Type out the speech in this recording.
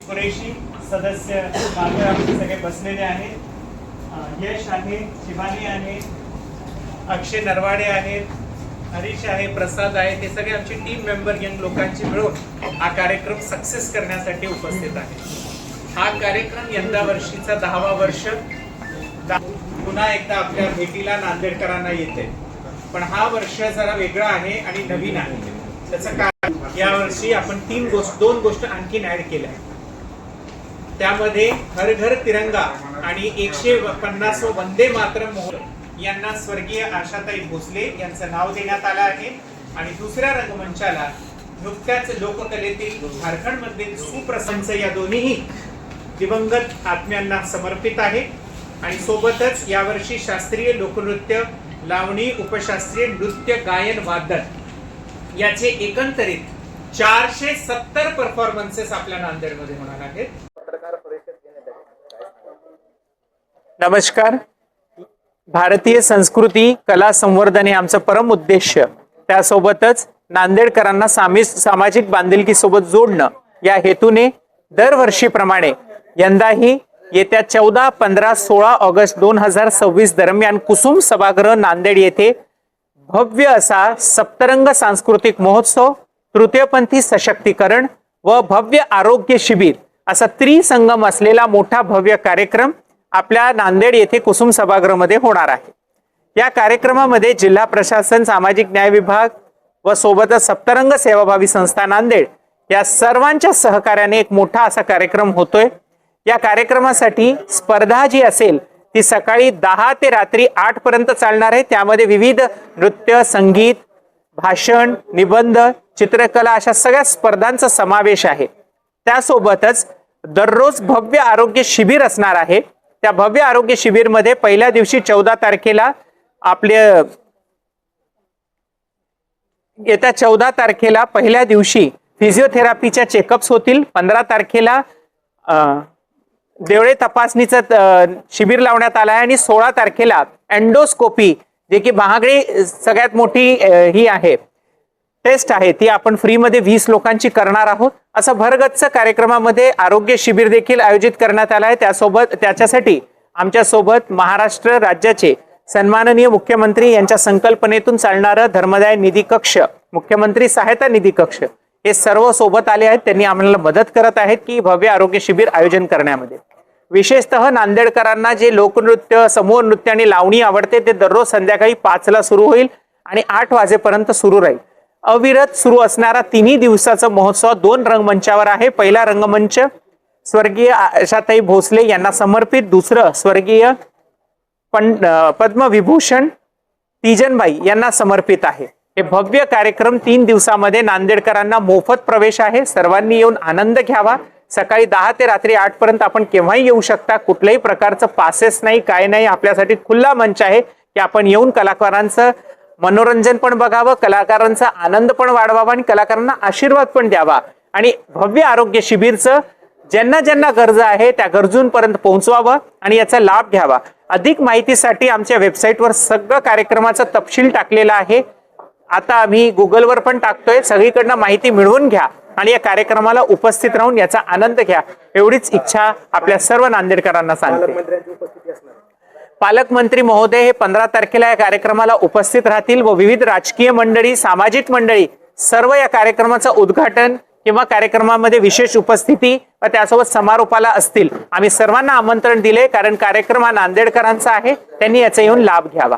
कुरेशी सदस्य मागे आमचे सगळे बसलेले आहेत. यश आहे, शिवानी आहे, अक्षय नरवाडे आहेत, हरीश आहे, प्रसाद आहे. ते सगळे आमचे टीम मेंबर यंग लोकांची मिळून हा कार्यक्रम सक्सेस करण्यासाठी उपस्थित आहे. हा कार्यक्रम यंदा वर्षीचा 10वा वर्ष पुन्हा एकदा आपल्या भेटीला नांदेडकरांना येते. पण हा वर्ष जरा वेगळा आहे आणि नवीन आहे. त्याचं कारण यावर्षी आपण दोन गोष्ट आणखीन ऍड केल्या. त्यामध्ये हर घर तिरंगा आणि 150 वंदे मातरम महोत्सव यांना स्वर्गीय आशाताई भोसले यांचं नाव देण्यात आलं आहे. आणि दुसऱ्या रंगमंचाला नुकत्याच लोककलेतील झारखंड मधील सुप्रसंच या दोन्ही दिवंगत आत्म्यांना समर्पित आहे. आणि सोबतच यावर्षी शास्त्रीय लोकनृत्य, लावणी, उपशास्त्रीय नृत्य, गायन, वादन याचे एकंदरीत 470 परफॉर्मन्सेस आपल्या नांदेडमध्ये होणार आहेत. नमस्कार. भारतीय संस्कृती कला संवर्धन हे आमचं परम उद्देश. त्यासोबतच नांदेडकरांना सामाजिक बांधिलकी सोबत जोडणं या हेतूने दरवर्षीप्रमाणे यंदाही येत्या 14, 15, 16 ऑगस्ट 2026 दरम्यान कुसुम सभागृह नांदेड येथे भव्य असा सप्तरंग सांस्कृतिक महोत्सव, तृतीयपंथी सशक्तीकरण व भव्य आरोग्य शिबिर असा त्रिसंगम असलेला मोठा भव्य कार्यक्रम आपल्या नांदेड येथे कुसुम सभागृहामध्ये होणार आहे. या कार्यक्रमामध्ये जिल्हा प्रशासन, सामाजिक न्याय विभाग व सोबतच सप्तरंग सेवाभावी संस्था नांदेड या सर्वांच्या सहकार्याने एक मोठा असा कार्यक्रम होतोय. या कार्यक्रमासाठी स्पर्धा जी असेल ती सकाळी 10 ते रात्री 8 पर्यंत चालणार आहे. त्यामध्ये विविध नृत्य, संगीत, भाषण, निबंध, चित्रकला अशा सगळ्या स्पर्धांचा समावेश आहे. त्यासोबतच दररोज भव्य आरोग्य शिबिर असणार आहे. त्या भव्य आरोग्य शिबिर मध्ये पहिल्या दिवशी 14 तारखेला येत्या 14 तारखेला पहिल्या दिवशी फिजिओथेरपीच्या चेकअप्स होतील. 15 तारखेला देवळे तपासणीचं शिबिर लावण्यात आलं आहे. आणि 16 तारखेला एंडोस्कोपी, जे की महागडी सगळ्यात मोठी ही आहे टेस्ट आहे, ती आपण फ्रीमध्ये 20 लोकांची करणार आहोत. असं भरगच्च कार्यक्रमामध्ये आरोग्य शिबिर देखील आयोजित करण्यात आलं आहे. त्याच्यासाठी आमच्या सोबत महाराष्ट्र राज्याचे सन्माननीय मुख्यमंत्री यांच्या संकल्पनेतून चालणारं धर्मदाय निधी कक्ष, मुख्यमंत्री सहायता निधी कक्ष हे सर्व सोबत आले आहेत. त्यांनी आम्हाला मदत करत आहेत की भव्य आरोग्य शिबिर आयोजन करण्यामध्ये. विशेषतः नांदेडकरांना जे लोकनृत्य, समूह नृत्य आणि लावणी आवडते ते दररोज संध्याकाळी 5 ला सुरू होईल आणि 8 वाजेपर्यंत सुरू राहील. अविरत सुरू असणारा 3 दिवसाचा महोत्सव 2 रंगमंचावर आहे. पहिला रंगमंच स्वर्गीय आशाताई भोसले यांना समर्पित, दुसरं स्वर्गीय पद्मविभूषण तीजनबाई यांना समर्पित आहे. हे भव्य कार्यक्रम 3 दिवसामध्ये नांदेडकरांना मोफत प्रवेश आहे. सर्वांनी येऊन आनंद घ्यावा. सकाळी 10 ते रात्री 8 पर्यंत आपण केव्हाही येऊ शकता. कुठल्याही प्रकारचं पासेस नाही, काय नाही. आपल्यासाठी खुला मंच आहे की आपण येऊन कलाकारांचं मनोरंजन पण बघावं, कलाकारांचा आनंद पण वाढवावा आणि कलाकारांना आशीर्वाद पण द्यावा. आणि भव्य आरोग्य शिबिरचं ज्यांना ज्यांना गरज आहे त्या गरजूंपर्यंत पोहोचवावं आणि याचा लाभ घ्यावा. अधिक माहितीसाठी आमच्या वेबसाईटवर सगळं कार्यक्रमाचा तपशील टाकलेला आहे. आता आम्ही गुगलवर पण टाकतोय. सगळीकडनं माहिती मिळवून घ्या आणि या कार्यक्रमाला उपस्थित राहून याचा आनंद घ्या, एवढीच इच्छा आपल्या सर्व नांदेडकरांना सांगते. पालकमंत्री महोदय हे 15 तारखेला या कार्यक्रमाला उपस्थित राहतील व विविध राजकीय मंडळी, सामाजिक मंडळी सर्व या कार्यक्रमाचं उद्घाटन किंवा कार्यक्रमामध्ये विशेष उपस्थिती व त्यासोबत समारोपाला असतील. आम्ही सर्वांना आमंत्रण दिले कारण कार्यक्रम हा नांदेडकरांचा आहे. त्यांनी याचा येऊन लाभ घ्यावा.